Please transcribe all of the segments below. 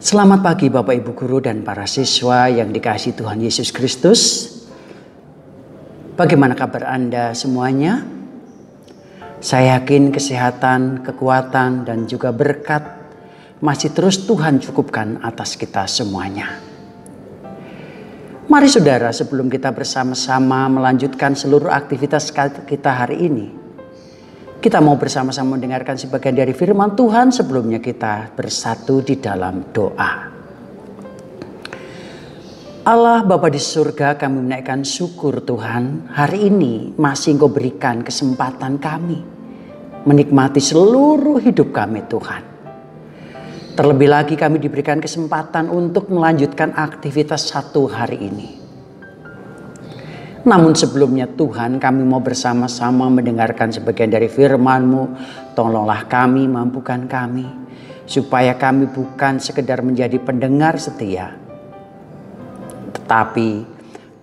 Selamat pagi Bapak Ibu Guru dan para siswa yang dikasihi Tuhan Yesus Kristus. Bagaimana kabar Anda semuanya? Saya yakin kesehatan, kekuatan dan juga berkat masih terus Tuhan cukupkan atas kita semuanya. Mari saudara, sebelum kita bersama-sama melanjutkan seluruh aktivitas kita hari ini, kita mau bersama-sama mendengarkan sebagian dari firman Tuhan. Sebelumnya kita bersatu di dalam doa. Allah Bapa di surga, kami menaikkan syukur Tuhan. Hari ini masih Engkau berikan kesempatan kami menikmati seluruh hidup kami Tuhan. Terlebih lagi kami diberikan kesempatan untuk melanjutkan aktivitas satu hari ini. Namun sebelumnya Tuhan, kami mau bersama-sama mendengarkan sebagian dari firman-Mu. Tolonglah kami, mampukan kami, supaya kami bukan sekedar menjadi pendengar setia, tetapi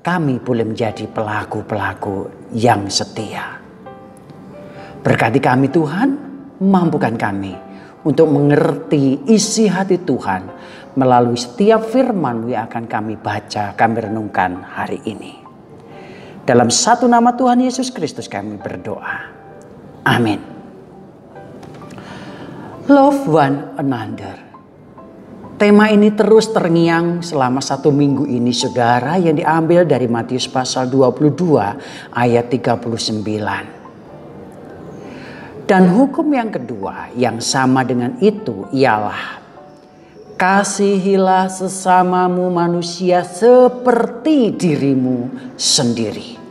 kami boleh menjadi pelaku-pelaku yang setia. Berkati kami Tuhan, mampukan kami untuk mengerti isi hati Tuhan melalui setiap firman-Mu yang akan kami baca, kami renungkan hari ini. Dalam satu nama Tuhan Yesus Kristus kami berdoa. Amin. Love one another. Tema ini terus terngiang selama satu minggu ini saudara, yang diambil dari Matius pasal 22 ayat 39. Dan hukum yang kedua yang sama dengan itu ialah, kasihilah sesamamu manusia seperti dirimu sendiri.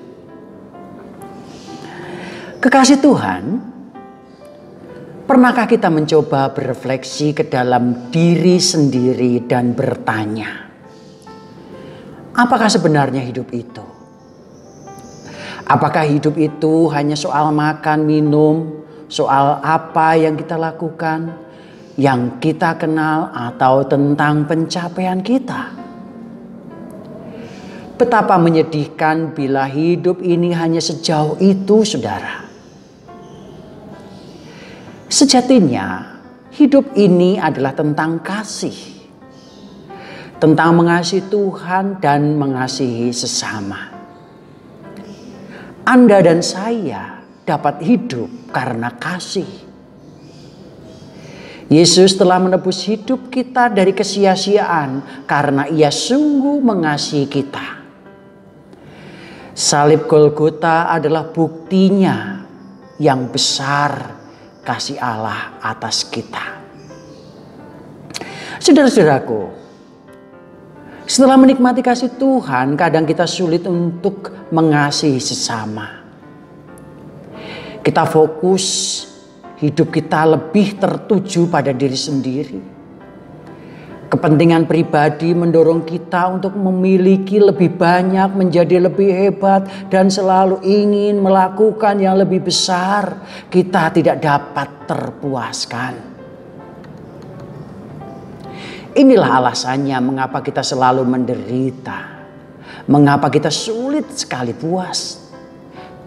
Kekasih Tuhan, pernahkah kita mencoba berefleksi ke dalam diri sendiri dan bertanya, apakah sebenarnya hidup itu? Apakah hidup itu hanya soal makan, minum, soal apa yang kita lakukan, yang kita kenal, atau tentang pencapaian kita? Betapa menyedihkan bila hidup ini hanya sejauh itu, saudara. Sejatinya hidup ini adalah tentang kasih, tentang mengasihi Tuhan dan mengasihi sesama. Anda dan saya dapat hidup karena kasih. Yesus telah menebus hidup kita dari kesia-siaan karena Ia sungguh mengasihi kita. Salib Golgota adalah buktinya yang besar kasih Allah atas kita. Saudara-saudaraku, setelah menikmati kasih Tuhan, kadang kita sulit untuk mengasihi sesama. Kita fokus, hidup kita lebih tertuju pada diri sendiri. Kepentingan pribadi mendorong kita untuk memiliki lebih banyak, menjadi lebih hebat, dan selalu ingin melakukan yang lebih besar. Kita tidak dapat terpuaskan. Inilah alasannya mengapa kita selalu menderita. Mengapa kita sulit sekali puas?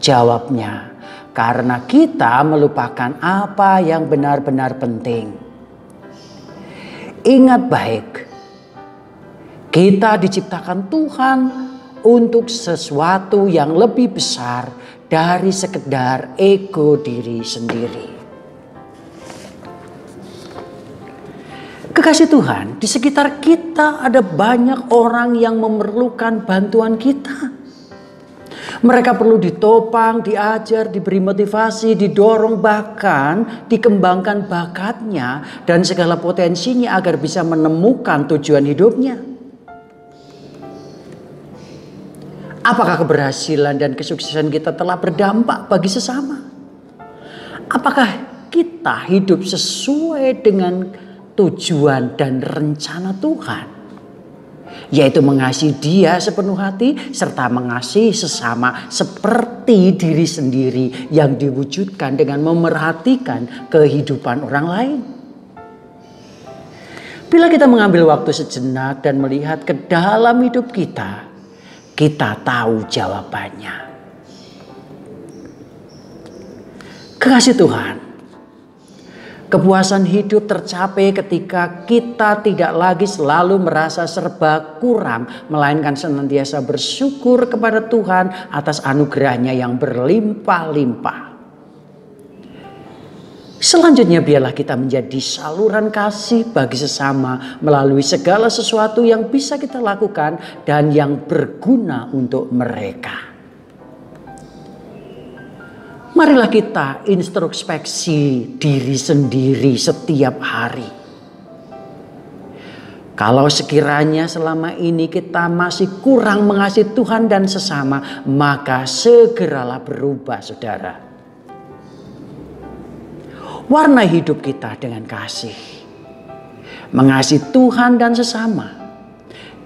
Jawabnya, karena kita melupakan apa yang benar-benar penting. Ingat baik, kita diciptakan Tuhan untuk sesuatu yang lebih besar dari sekedar ego diri sendiri. Kekasih Tuhan, di sekitar kita ada banyak orang yang memerlukan bantuan kita. Mereka perlu ditopang, diajar, diberi motivasi, didorong, bahkan dikembangkan bakatnya dan segala potensinya agar bisa menemukan tujuan hidupnya. Apakah keberhasilan dan kesuksesan kita telah berdampak bagi sesama? Apakah kita hidup sesuai dengan tujuan dan rencana Tuhan? Yaitu mengasihi Dia sepenuh hati serta mengasihi sesama seperti diri sendiri yang diwujudkan dengan memerhatikan kehidupan orang lain. Bila kita mengambil waktu sejenak dan melihat ke dalam hidup kita, kita tahu jawabannya. Kekasih Tuhan, Kepuasan hidup tercapai ketika kita tidak lagi selalu merasa serba kurang, melainkan senantiasa bersyukur kepada Tuhan atas anugerahnya yang berlimpah-limpah. Selanjutnya biarlah kita menjadi saluran kasih bagi sesama melalui segala sesuatu yang bisa kita lakukan dan yang berguna untuk mereka. Marilah kita introspeksi diri sendiri setiap hari. Kalau sekiranya selama ini kita masih kurang mengasihi Tuhan dan sesama, maka segeralah berubah, saudara. Warnai hidup kita dengan kasih. Mengasihi Tuhan dan sesama.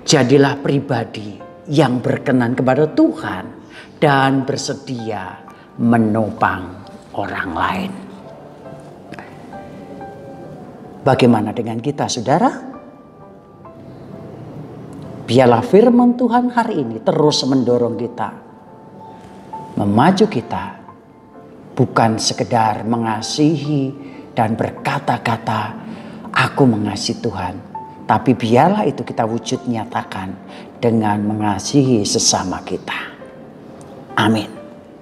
Jadilah pribadi yang berkenan kepada Tuhan dan bersedia menopang orang lain. Bagaimana dengan kita, saudara? Biarlah firman Tuhan hari ini terus mendorong kita, memacu kita, bukan sekedar mengasihi dan berkata-kata, "Aku mengasihi Tuhan," tapi biarlah itu kita wujud nyatakan dengan mengasihi sesama kita. Amin.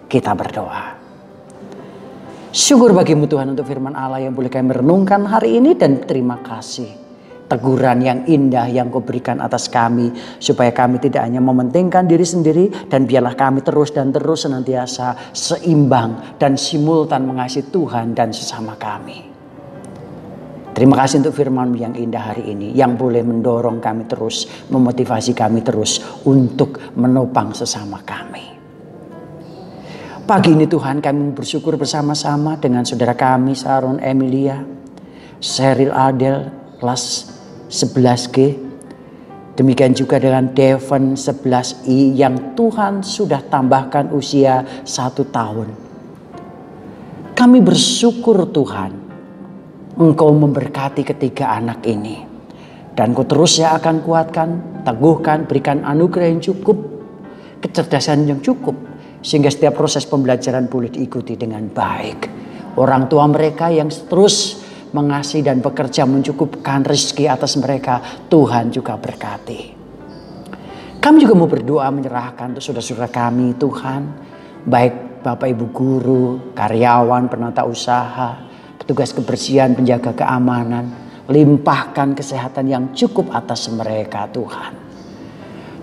Kita berdoa. Syukur bagimu Tuhan untuk firman Allah yang boleh kami renungkan hari ini, dan terima kasih teguran yang indah yang Kau berikan atas kami, supaya kami tidak hanya mementingkan diri sendiri, dan biarlah kami terus senantiasa seimbang dan simultan mengasihi Tuhan dan sesama kami. Terima kasih untuk firman-Mu yang indah hari ini, yang boleh mendorong kami terus, memotivasi kami terus untuk menopang sesama kami. Pagi ini Tuhan, kami bersyukur bersama-sama dengan saudara kami Sharon Emilia, Sheryl Adel kelas 11G. Demikian juga dengan Devon 11I yang Tuhan sudah tambahkan usia 1 tahun. Kami bersyukur Tuhan, Engkau memberkati ketiga anak ini. Dan Kau terus ya akan kuatkan, teguhkan, berikan anugerah yang cukup, kecerdasan yang cukup, sehingga setiap proses pembelajaran boleh diikuti dengan baik. Orang tua mereka yang terus mengasihi dan bekerja mencukupkan rezeki atas mereka, Tuhan juga berkati. Kami juga mau berdoa menyerahkan untuk saudara-saudara kami Tuhan, baik Bapak Ibu guru, karyawan, penata usaha, petugas kebersihan, penjaga keamanan. Limpahkan kesehatan yang cukup atas mereka Tuhan.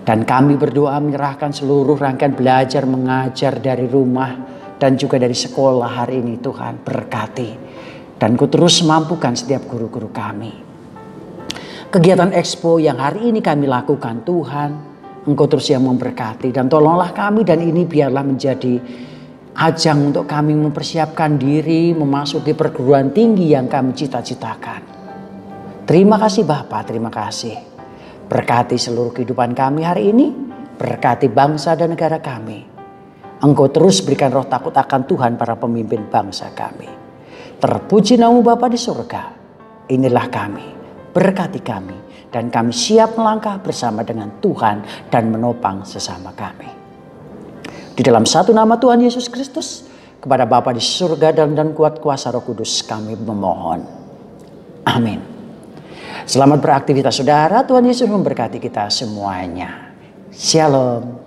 Dan kami berdoa menyerahkan seluruh rangkaian belajar mengajar dari rumah dan juga dari sekolah hari ini Tuhan, berkati. Dan Kau terus mampukan setiap guru-guru kami. Kegiatan Expo yang hari ini kami lakukan Tuhan, Engkau terus yang memberkati. Dan tolonglah kami, dan ini biarlah menjadi ajang untuk kami mempersiapkan diri memasuki perguruan tinggi yang kami cita-citakan. Terima kasih Bapa, terima kasih. Berkati seluruh kehidupan kami hari ini. Berkati bangsa dan negara kami. Engkau terus berikan roh takut akan Tuhan para pemimpin bangsa kami. Terpuji nama Bapa di surga. Inilah kami. Berkati kami. Dan kami siap melangkah bersama dengan Tuhan dan menopang sesama kami. Di dalam satu nama Tuhan Yesus Kristus. Kepada Bapa di surga dan kuat kuasa Roh Kudus kami memohon. Amin. Selamat beraktivitas saudara. Tuhan Yesus memberkati kita semuanya. Shalom.